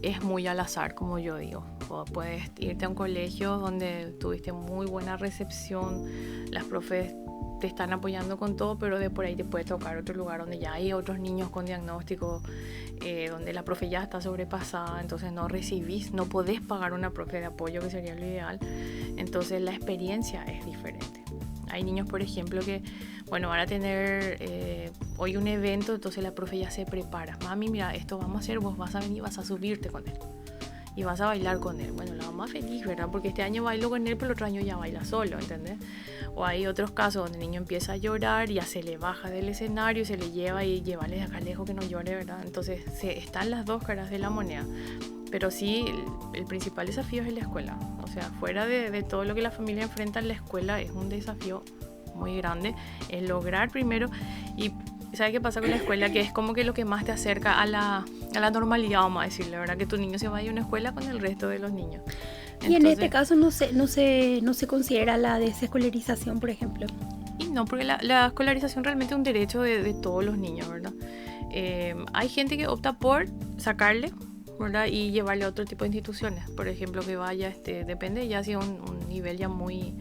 es muy al azar, como yo digo. Puedes irte a un colegio donde tuviste muy buena recepción, las profes te están apoyando con todo, pero de por ahí te puede tocar otro lugar donde ya hay otros niños con diagnóstico, donde la profe ya está sobrepasada, entonces no podés pagar una profe de apoyo, que sería lo ideal. Entonces la experiencia es diferente. Hay niños, por ejemplo, que van a tener hoy un evento, entonces la profe ya se prepara. Mami, mira, esto vamos a hacer, vos vas a venir, vas a subirte con él y vas a bailar con él. Bueno, la mamá feliz, ¿verdad? Porque este año bailo con él, pero el otro año ya baila solo, ¿entendés? O hay otros casos donde el niño empieza a llorar, ya se le baja del escenario, se le lleva y llévale de acá lejos que no llore, ¿verdad? Entonces están las dos caras de la moneda. Pero sí, el principal desafío es la escuela. O sea, fuera de todo lo que la familia enfrenta en la escuela, es un desafío muy grande. Es lograr primero, y ¿sabes qué pasa con la escuela? Que es como que lo que más te acerca a la normalidad, vamos a decirle, ¿verdad? Que tu niño se vaya a una escuela con el resto de los niños. Y en este caso no se considera la desescolarización, por ejemplo. Y no, porque la escolarización realmente es un derecho de todos los niños, ¿verdad? Hay gente que opta por sacarle, ¿verdad? Y llevarle a otro tipo de instituciones. Por ejemplo, que vaya, depende ya si es un nivel ya muy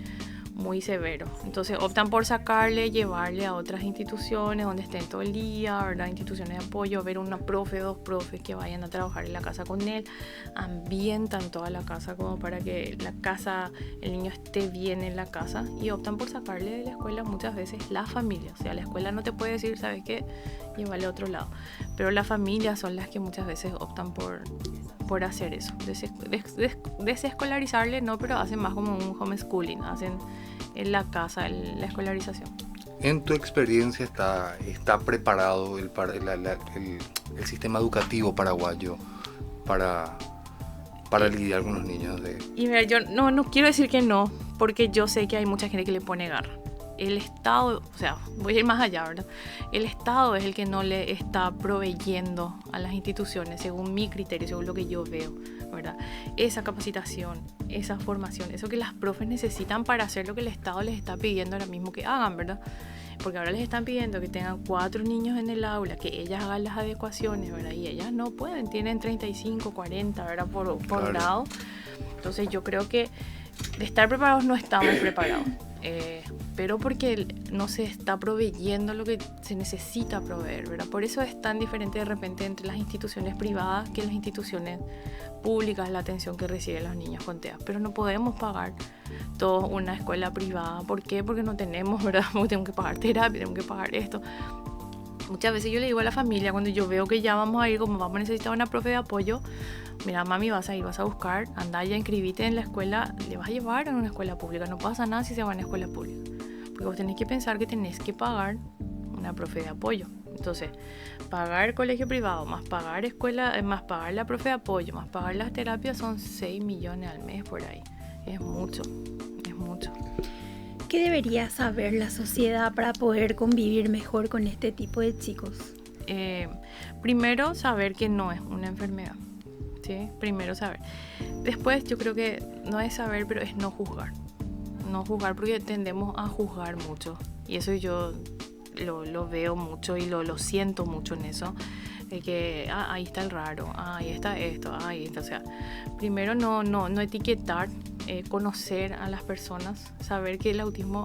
severo. Entonces optan por sacarle, llevarle a otras instituciones donde estén todo el día, ¿verdad? Instituciones de apoyo, ver una profe, dos profes que vayan a trabajar en la casa con él, ambientan toda la casa como para que el niño esté bien en la casa, y optan por sacarle de la escuela muchas veces la familia. O sea, la escuela no te puede decir, ¿sabes qué? Llévale a otro lado. Pero las familias son las que muchas veces optan por hacer eso. Desescolarizarle no, pero hacen más como un homeschooling, hacen en la casa la escolarización. En tu experiencia, ¿está preparado el sistema educativo paraguayo para lidiar con los niños? Y mira, yo no quiero decir que no, porque yo sé que hay mucha gente que le pone garra. El Estado, o sea, voy a ir más allá, ¿verdad? El Estado es el que no le está proveyendo a las instituciones, según mi criterio, según lo que yo veo, ¿verdad? Esa capacitación, esa formación, eso que las profes necesitan para hacer lo que el Estado les está pidiendo ahora mismo que hagan, ¿verdad? Porque ahora les están pidiendo que tengan 4 niños en el aula, que ellas hagan las adecuaciones, ¿verdad? Y ellas no pueden, tienen 35, 40, ¿verdad? Por grado. Entonces yo creo que de estar preparados no estamos preparados. Pero porque no se está proveyendo lo que se necesita proveer, ¿verdad? Por eso es tan diferente de repente entre las instituciones privadas que las instituciones públicas, la atención que reciben los niños con TEA. Pero no podemos pagar todos una escuela privada. ¿Por qué? Porque no tenemos, ¿verdad? Porque tenemos que pagar terapia, tenemos que pagar esto. Muchas veces yo le digo a la familia, cuando yo veo que ya vamos a ir, como vamos a necesitar una profe de apoyo, mira, mami, vas a buscar, anda ya, inscribite en la escuela, le vas a llevar a una escuela pública, no pasa nada si se va a una escuela pública, porque vos tenés que pensar que tenés que pagar una profe de apoyo. Entonces, pagar colegio privado, más pagar escuela, más pagar la profe de apoyo, más pagar las terapias, son 6 millones al mes por ahí. Es mucho, es mucho. ¿Qué debería saber la sociedad para poder convivir mejor con este tipo de chicos? Primero, saber que no es una enfermedad. ¿Sí? Primero saber. Después yo creo que no es saber, pero es no juzgar. No juzgar, porque tendemos a juzgar mucho. Y eso yo lo veo mucho y lo siento mucho en eso. De que ahí está el raro, ahí está esto, ahí está. O sea, primero no etiquetar, conocer a las personas, saber que el autismo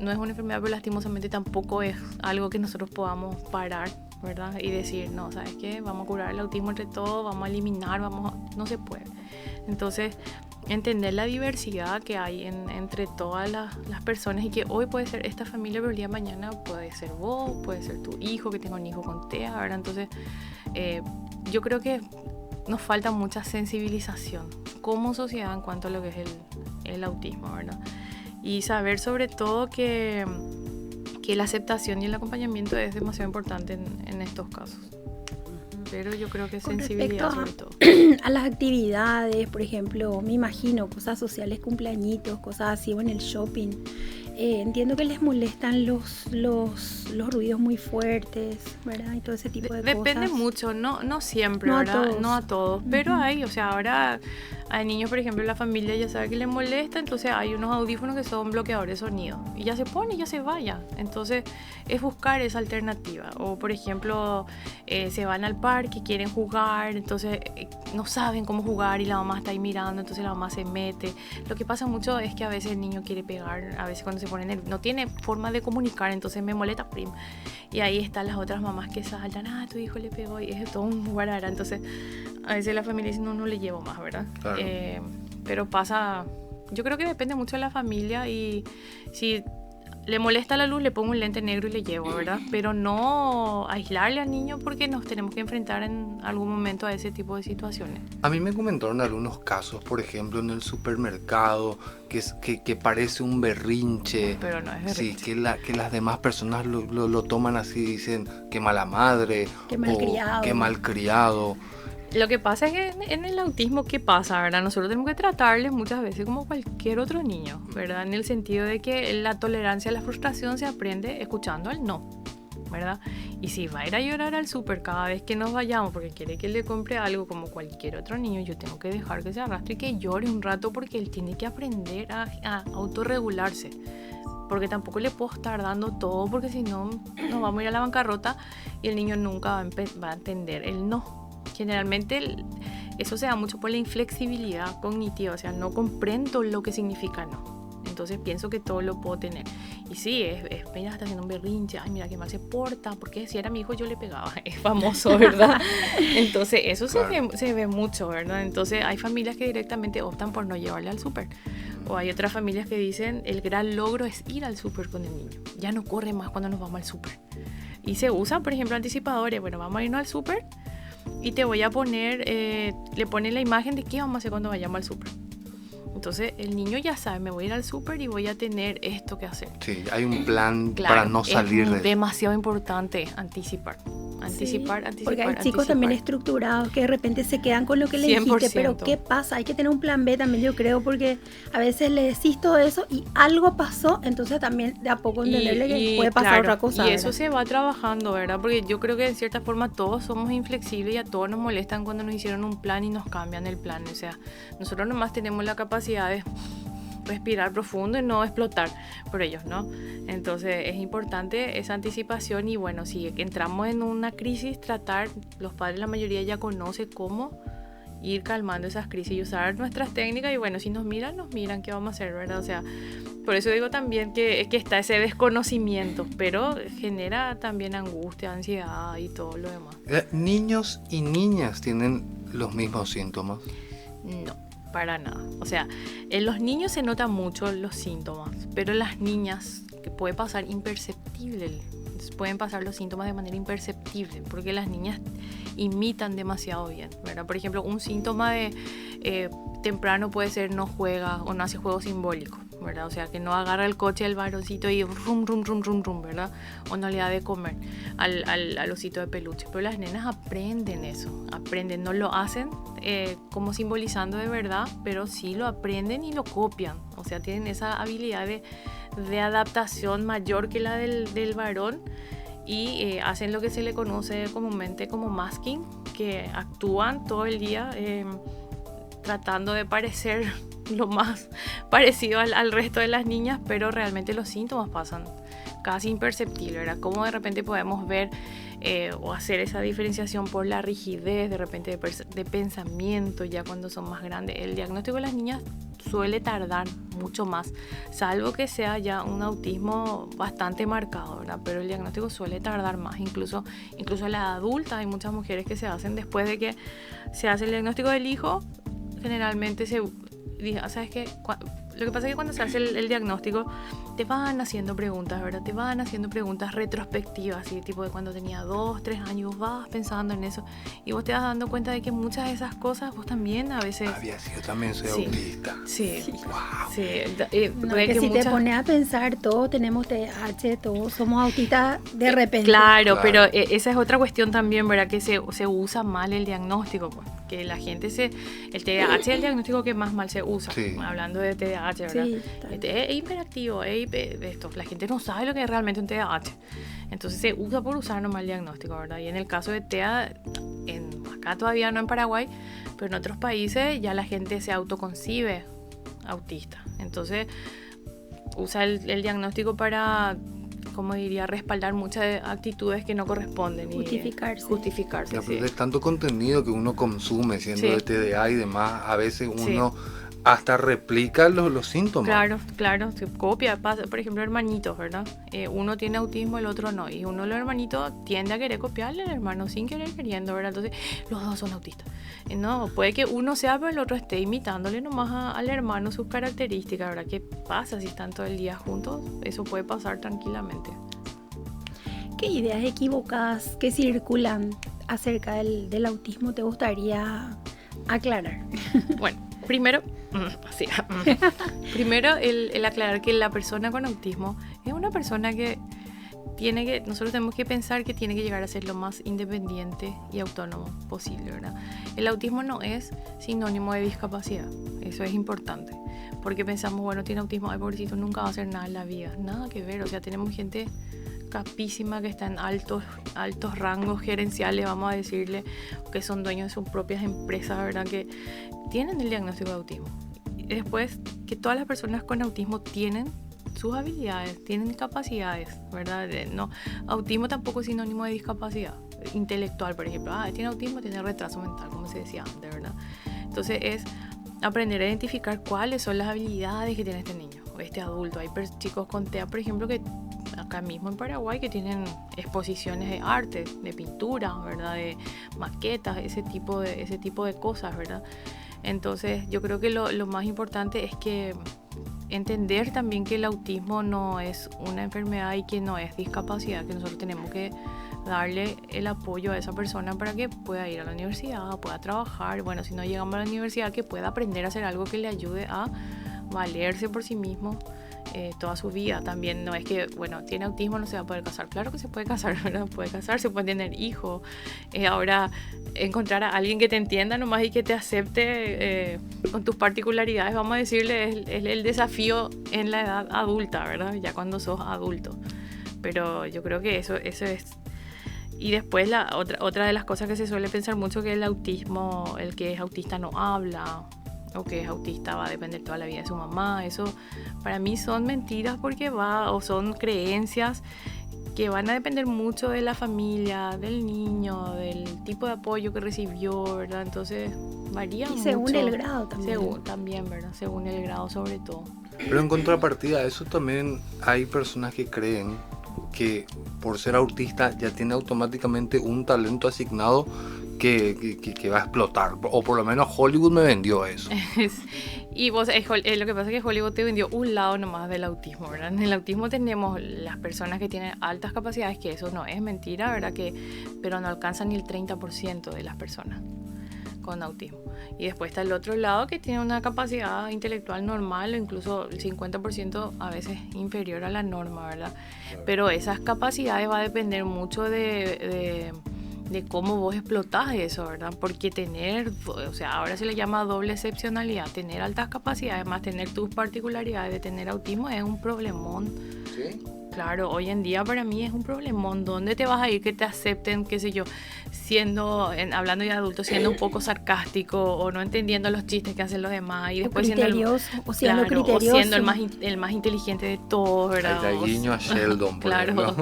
no es una enfermedad, pero lastimosamente tampoco es algo que nosotros podamos parar, ¿verdad? Y decir, no, ¿sabes qué? Vamos a curar el autismo entre todos, vamos a eliminar, no se puede. Entonces, entender la diversidad que hay entre todas las personas, y que hoy puede ser esta familia, pero el día de mañana puede ser vos, puede ser tu hijo, que tenga un hijo con TEA, ¿verdad? Entonces, yo creo que nos falta mucha sensibilización como sociedad en cuanto a lo que es el autismo, ¿verdad? Y saber sobre todo que la aceptación y el acompañamiento es demasiado importante en estos casos. Pero yo creo que Con sensibilidad respecto sobre todo. a las actividades, por ejemplo, me imagino cosas sociales, cumpleañitos, cosas así, o en el shopping. Entiendo que les molestan los ruidos muy fuertes, ¿verdad? Y todo ese tipo de cosas. Depende mucho, no siempre, No a ¿verdad? todos. No a todos, pero hay, o sea, ahora hay niños, por ejemplo, la familia ya sabe que les molesta, entonces hay unos audífonos que son bloqueadores de sonido y ya se pone, ya se vaya. Entonces es buscar esa alternativa. O, por ejemplo, se van al parque, quieren jugar, entonces no saben cómo jugar y la mamá está ahí mirando, entonces la mamá se mete. Lo que pasa mucho es que a veces el niño quiere pegar, a veces cuando se pone no tiene forma de comunicar, entonces me molesta prim. Y ahí están las otras mamás que saltan, tu hijo le pegó, y es todo un guarara. Entonces a veces la familia dice, no le llevo más, ¿verdad? Claro. Pero pasa, yo creo que depende mucho de la familia, y si le molesta la luz, le pongo un lente negro y le llevo, ¿verdad? Pero no aislarle al niño, porque nos tenemos que enfrentar en algún momento a ese tipo de situaciones. A mí me comentaron algunos casos, por ejemplo, en el supermercado, que parece un berrinche. Pero no es berrinche. Sí, que las demás personas lo toman así, dicen, qué mala madre, Qué malcriado. o qué malcriado. Lo que pasa es que en el autismo, ¿qué pasa, verdad? Nosotros tenemos que tratarles muchas veces como cualquier otro niño, ¿verdad? En el sentido de que la tolerancia a la frustración se aprende escuchando el no, ¿verdad? Y si va a ir a llorar al súper cada vez que nos vayamos porque quiere que le compre algo como cualquier otro niño, yo tengo que dejar que se arrastre y que llore un rato, porque él tiene que aprender a autorregularse. Porque tampoco le puedo estar dando todo, porque si no nos vamos a ir a la bancarrota y el niño nunca va a entender el no. Generalmente eso se da mucho por la inflexibilidad cognitiva, o sea, no comprendo lo que significa no. Entonces pienso que todo lo puedo tener. Y sí, mira, está haciendo un berrinche, ay, mira qué mal se porta, porque si era mi hijo yo le pegaba, es famoso, ¿verdad? Entonces eso claro. se ve mucho, ¿verdad? Entonces hay familias que directamente optan por no llevarle al súper. O hay otras familias que dicen, el gran logro es ir al súper con el niño, ya no corre más cuando nos vamos al súper. Y se usan, por ejemplo, anticipadores, bueno, vamos a irnos al súper y te voy a poner, le ponen la imagen de qué vamos a hacer cuando vayamos al súper. Entonces el niño ya sabe, me voy a ir al súper y voy a tener esto que hacer. Sí, hay un plan claro, para no salir es demasiado importante anticipar. Porque hay chicos también estructurados que de repente se quedan con lo que le dijiste, pero ¿qué pasa? Hay que tener un plan B también, yo creo, porque a veces le decís todo eso y algo pasó, entonces también de a poco entenderle que puede pasar claro, otra cosa. Y eso se va trabajando, ¿verdad? Porque yo creo que de cierta forma todos somos inflexibles y a todos nos molestan cuando nos hicieron un plan y nos cambian el plan. O sea, nosotros nomás tenemos la capacidad de respirar profundo y no explotar por ellos, ¿no? Entonces es importante esa anticipación y bueno, si entramos en una crisis, tratar, los padres la mayoría ya conocen cómo ir calmando esas crisis y usar nuestras técnicas y bueno, si nos miran, ¿qué vamos a hacer, verdad? O sea, por eso digo también que está ese desconocimiento, pero genera también angustia, ansiedad y todo lo demás. ¿Niños y niñas tienen los mismos síntomas? No. Para nada. O sea, en los niños se notan mucho los síntomas, pero en las niñas que puede pasar imperceptible, pueden pasar los síntomas de manera imperceptible, porque las niñas imitan demasiado bien, ¿verdad? Por ejemplo, un síntoma de temprano puede ser no juega o no hace juegos simbólicos, ¿verdad? O sea, que no agarra el coche del varoncito y rum, ¿verdad? O no le da de comer al osito de peluche. Pero las nenas aprenden eso, no lo hacen como simbolizando de verdad, pero sí lo aprenden y lo copian. O sea, tienen esa habilidad de adaptación mayor que la del varón y hacen lo que se le conoce comúnmente como masking, que actúan todo el día tratando de parecer lo más parecido al resto de las niñas, pero realmente los síntomas pasan casi imperceptibles, ¿verdad? Cómo de repente podemos ver o hacer esa diferenciación por la rigidez de repente de pensamiento ya cuando son más grandes. El diagnóstico de las niñas suele tardar mucho más, salvo que sea ya un autismo bastante marcado, ¿verdad? Pero el diagnóstico suele tardar más, incluso a la adulta. Hay muchas mujeres que se hacen después de que se hace el diagnóstico del hijo, generalmente ¿sabes qué? Lo que pasa es que cuando se hace el diagnóstico, te van haciendo preguntas, ¿verdad? Te van haciendo preguntas retrospectivas, así, tipo de cuando tenía 2, 3 años, vos vas pensando en eso y vos te vas dando cuenta de que muchas de esas cosas vos también a veces... Había sido, también soy autista. Sí. Wow. Sí. No, que si te pones a pensar, todos tenemos TDAH, todos somos autistas de repente. Claro, pero esa es otra cuestión también, ¿verdad? Que se usa mal el diagnóstico, pues. Que la gente el TDAH es el diagnóstico que más mal se usa. Sí. Hablando de TDAH, ¿verdad? Sí, Es hiperactivo, esto. La gente no sabe lo que es realmente un TDAH. Entonces se usa por usar nomás el diagnóstico, ¿verdad? Y en el caso de TEA, acá todavía no en Paraguay, pero en otros países ya la gente se autoconcibe autista. Entonces usa el diagnóstico para, como diría, respaldar muchas actitudes que no corresponden. Justificarse. Ya, sí. de tanto contenido que uno consume, siendo Sí. de TDA y demás, a veces uno hasta replica los síntomas. Claro, se copia. Por ejemplo, hermanitos, ¿verdad? Uno tiene autismo, el otro no. Y uno de los hermanitos tiende a querer copiarle al hermano sin querer queriendo, ¿verdad? Entonces, los dos son autistas. No, puede que uno sea, pero el otro esté imitándole nomás al hermano sus características, ¿verdad? ¿Qué pasa si están todo el día juntos? Eso puede pasar tranquilamente. ¿Qué ideas equivocadas que circulan acerca del autismo te gustaría aclarar? Bueno, primero el aclarar que la persona con autismo es una persona que nosotros tenemos que pensar que tiene que llegar a ser lo más independiente y autónomo posible, ¿verdad? El autismo no es sinónimo de discapacidad, eso es importante, porque pensamos, bueno, tiene autismo, ay, pobrecito, nunca va a hacer nada en la vida, nada que ver, o sea, tenemos gente capísima que está en altos rangos gerenciales, vamos a decirle, que son dueños de sus propias empresas, ¿verdad? Que tienen el diagnóstico de autismo. Y después, que todas las personas con autismo tienen sus habilidades, tienen capacidades, ¿verdad? No, autismo tampoco es sinónimo de discapacidad intelectual, por ejemplo. Tiene autismo, tiene retraso mental, como se decía antes, ¿verdad? Entonces es aprender a identificar cuáles son las habilidades que tiene este niño o este adulto. Hay chicos con TEA, por ejemplo, que acá mismo en Paraguay, que tienen exposiciones de arte, de pintura, ¿verdad? De maquetas, ese tipo de cosas, ¿verdad? Entonces yo creo que lo más importante es que entender también que el autismo no es una enfermedad y que no es discapacidad, que nosotros tenemos que darle el apoyo a esa persona para que pueda ir a la universidad, pueda trabajar, bueno, si no llegamos a la universidad, que pueda aprender a hacer algo que le ayude a valerse por sí mismo toda su vida. También no es que, bueno, tiene autismo, no se va a poder casar. Claro que se puede casar, ¿verdad? Puede casarse, puede tener hijos. Ahora, encontrar a alguien que te entienda nomás y que te acepte con tus particularidades, vamos a decirle, es el desafío en la edad adulta, ¿verdad? Ya cuando sos adulto. Pero yo creo que eso es. Y después otra de las cosas que se suele pensar mucho, que el autismo, el que es autista no habla, o que es autista va a depender toda la vida de su mamá. Eso para mí son mentiras, porque o son creencias que van a depender mucho de la familia, del niño, del tipo de apoyo que recibió, ¿verdad? Entonces varía mucho. Y según el grado también. También, ¿verdad? Según el grado sobre todo. Pero en contrapartida a eso también hay personas que creen que por ser autista ya tiene automáticamente un talento asignado que va a explotar, o por lo menos Hollywood me vendió eso. Y lo que pasa es que Hollywood te vendió un lado nomás del autismo, ¿verdad? En el autismo tenemos las personas que tienen altas capacidades, que eso no es mentira, ¿verdad? Pero no alcanzan ni el 30% de las personas con autismo. Y después está el otro lado, que tiene una capacidad intelectual normal, o incluso el 50% a veces inferior a la norma, ¿verdad? Pero esas capacidades va a depender mucho de cómo vos explotás eso, ¿verdad? Porque ahora se le llama doble excepcionalidad, tener altas capacidades más tener tus particularidades de tener autismo es un problemón. ¿Sí? Claro, hoy en día para mí es un problemón. ¿Dónde te vas a ir que te acepten, qué sé yo, hablando de adultos, siendo un poco sarcástico o no entendiendo los chistes que hacen los demás, y después siendo siendo el más inteligente de todos, ¿verdad? El guiño a Sheldon, por ejemplo.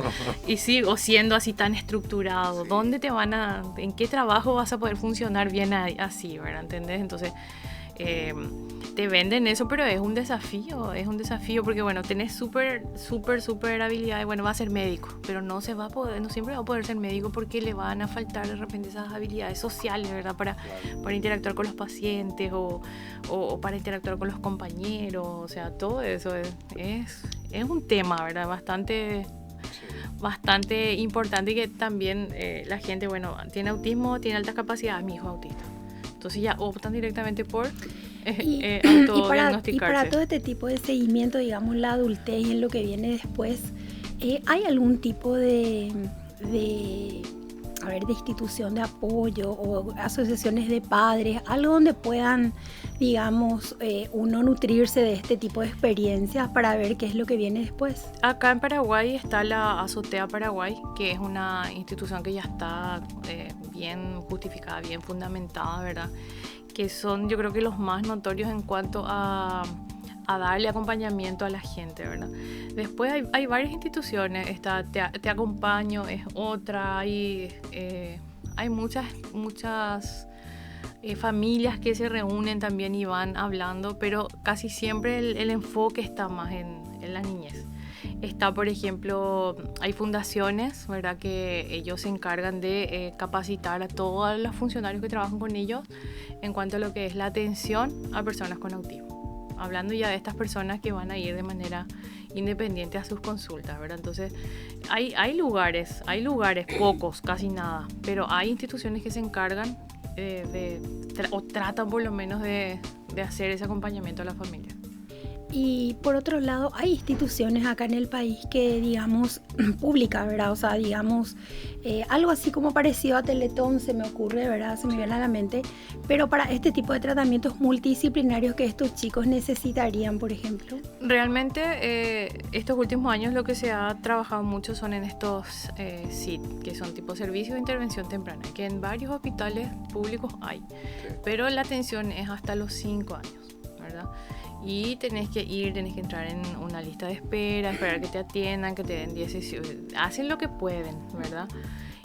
Y sí, o siendo así tan estructurado. ¿Dónde en qué trabajo vas a poder funcionar bien así, ¿verdad? ¿Entendés? Entonces, te venden eso, pero es un desafío porque bueno, tenés súper habilidades, bueno, va a ser médico, pero no siempre va a poder ser médico porque le van a faltar de repente esas habilidades sociales, ¿verdad? Para interactuar con los pacientes o para interactuar con los compañeros, o sea, todo eso es un tema, ¿verdad? Bastante importante, y que también la gente, bueno, tiene autismo, tiene altas capacidades, mi hijo es autista. Entonces ya optan directamente por autodiagnosticarse. Y para todo este tipo de seguimiento, digamos, la adultez y en lo que viene después, ¿hay algún tipo de institución de apoyo o asociaciones de padres, algo donde puedan, digamos, uno nutrirse de este tipo de experiencias para ver qué es lo que viene después? Acá en Paraguay está la Azotea Paraguay, que es una institución que ya está bien justificada, bien fundamentada, ¿verdad? Que son, yo creo que los más notorios en cuanto a darle acompañamiento a la gente, ¿verdad? Después hay varias instituciones, está Te Acompaño, es otra, hay muchas familias que se reúnen también y van hablando, pero casi siempre el enfoque está más en la niñez. Está, por ejemplo, hay fundaciones, ¿verdad?, que ellos se encargan de capacitar a todos los funcionarios que trabajan con ellos en cuanto a lo que es la atención a personas con autismo. Hablando ya de estas personas que van a ir de manera independiente a sus consultas, ¿verdad? Entonces, hay lugares, pocos, casi nada, pero hay instituciones que se encargan o tratan por lo menos de hacer ese acompañamiento a la familia. Y por otro lado, hay instituciones acá en el país que, digamos, públicas, ¿verdad? O sea, digamos, algo así como parecido a Teletón se me ocurre, ¿verdad? Se me viene a la mente. Pero para este tipo de tratamientos multidisciplinarios que estos chicos necesitarían, por ejemplo. Realmente, estos últimos años lo que se ha trabajado mucho son en estos SIT, que son tipo servicios de intervención temprana, que en varios hospitales públicos hay. Pero la atención es hasta los 5 años, ¿verdad? Y tenés que entrar en una lista de espera, esperar que te atiendan, que te den 10 sesiones. Hacen lo que pueden, ¿verdad?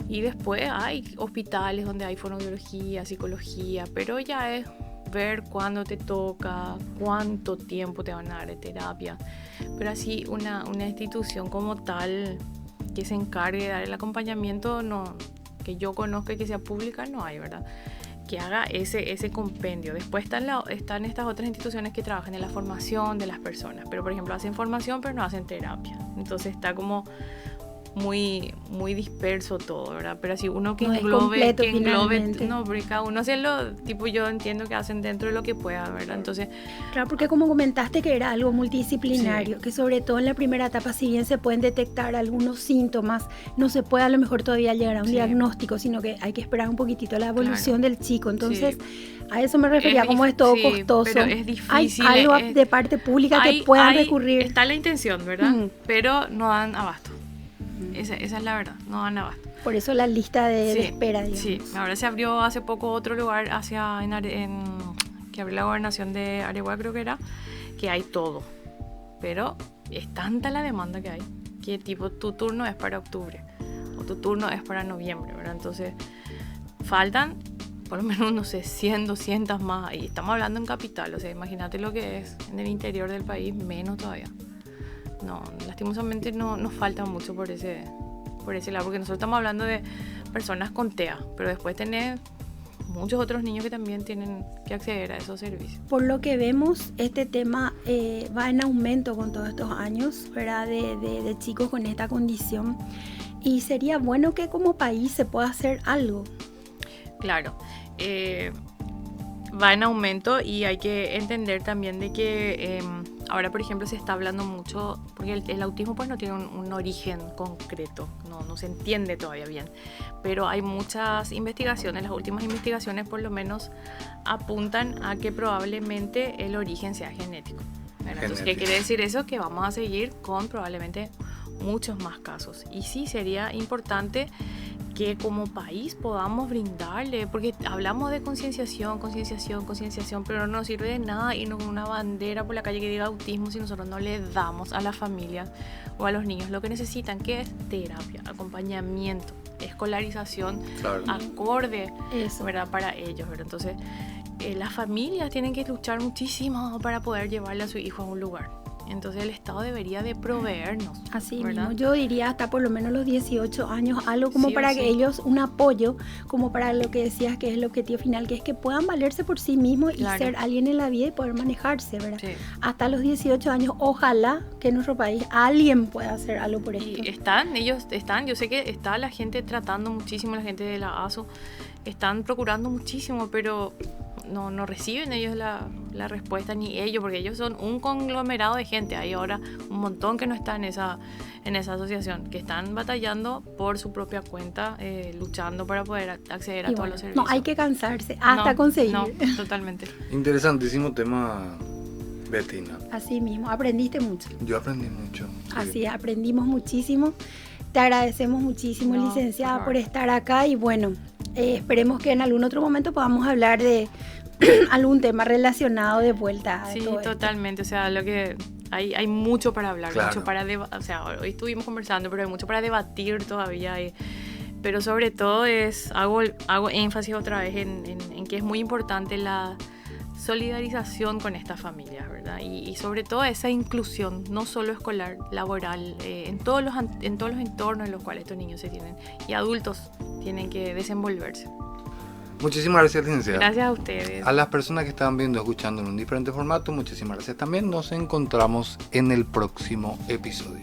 Y después hay hospitales donde hay fonoaudiología, psicología, pero ya es ver cuándo te toca, cuánto tiempo te van a dar de terapia. Pero así una institución como tal que se encargue de dar el acompañamiento, no, que yo conozca y que sea pública, no hay, ¿verdad?, que haga ese compendio. Después están estas otras instituciones que trabajan en la formación de las personas, pero por ejemplo hacen formación pero no hacen terapia, entonces está como muy disperso todo, ¿verdad? Pero así uno que englobe, no, porque cada uno hace lo, tipo, yo entiendo que hacen dentro de lo que pueda, ¿verdad? Entonces, claro, porque como comentaste que era algo multidisciplinario, sí, que sobre todo en la primera etapa, si bien se pueden detectar algunos síntomas, no se puede a lo mejor todavía llegar a un diagnóstico, sino que hay que esperar un poquitito la evolución del chico. Entonces, a eso me refería, como es todo costoso. Pero es difícil. Hay algo de parte pública que puedan recurrir. Está la intención, ¿verdad? Pero no dan abasto. Esa es la verdad, no dan abasto. Por eso la lista de espera, digamos. Sí, ahora se abrió hace poco otro lugar que abrió la gobernación de Areguá, creo que era, que hay todo. Pero es tanta la demanda que hay, que tipo tu turno es para octubre o tu turno es para noviembre, ¿verdad? Entonces faltan por lo menos, no sé, 100, 200 más. Y estamos hablando en capital, o sea, imagínate lo que es en el interior del país, menos todavía. No, lastimosamente no nos falta mucho por ese lado, porque nosotros estamos hablando de personas con TEA, pero después tenés muchos otros niños que también tienen que acceder a esos servicios. Por lo que vemos, este tema va en aumento con todos estos años, ¿verdad? De chicos con esta condición, y sería bueno que como país se pueda hacer algo. Claro, va en aumento, y hay que entender también de que ahora, por ejemplo, se está hablando mucho, porque el autismo pues no tiene un origen concreto, no se entiende todavía bien, pero hay muchas investigaciones, las últimas investigaciones por lo menos apuntan a que probablemente el origen sea genético. Entonces, ¿qué quiere decir eso? Que vamos a seguir con probablemente muchos más casos, y sí sería importante que como país podamos brindarle, porque hablamos de concienciación, pero no nos sirve de nada irnos con una bandera por la calle que diga autismo si nosotros no le damos a las familias o a los niños lo que necesitan, que es terapia, acompañamiento, escolarización, acorde, ¿verdad?, para ellos, ¿verdad? Entonces, las familias tienen que luchar muchísimo para poder llevarle a su hijo a un lugar. Entonces el Estado debería de proveernos. Así ¿verdad? mismo, yo diría hasta por lo menos los 18 años, algo como Sí o para sí. que ellos, un apoyo, como para lo que decías que es el objetivo final, que es que puedan valerse por sí mismos Claro. y ser alguien en la vida y poder manejarse, ¿verdad? Sí. Hasta los 18 años, ojalá que en nuestro país alguien pueda hacer algo por esto. Y ellos están, yo sé que está la gente tratando muchísimo, la gente de la ASO, están procurando muchísimo, pero no reciben ellos la respuesta, ni ellos, porque ellos son un conglomerado de gente. Hay ahora un montón que no está en esa asociación, que están batallando por su propia cuenta, luchando para poder acceder a Y todos bueno, los servicios. no hay que cansarse hasta No, conseguir. No, totalmente. Interesantísimo tema, Bettina. Así mismo, aprendiste mucho. Yo aprendí mucho. Sí. Así es, aprendimos muchísimo. Te agradecemos muchísimo, No, licenciada, por por favor. estar acá y bueno, esperemos que en algún otro momento podamos hablar de algún tema relacionado de vuelta a Sí, todo esto. totalmente. O sea, lo que hay mucho para hablar, Claro. mucho para o sea, hoy estuvimos conversando, pero hay mucho para debatir todavía. Pero sobre todo hago énfasis otra vez en que es muy importante la solidarización con estas familias, ¿verdad? Y sobre todo esa inclusión, no solo escolar, laboral, en todos los entornos en los cuales estos niños se tienen y adultos tienen que desenvolverse. Muchísimas gracias, licenciada. Gracias a ustedes. A las personas que estaban viendo, escuchando en un diferente formato, muchísimas gracias también. Nos encontramos en el próximo episodio.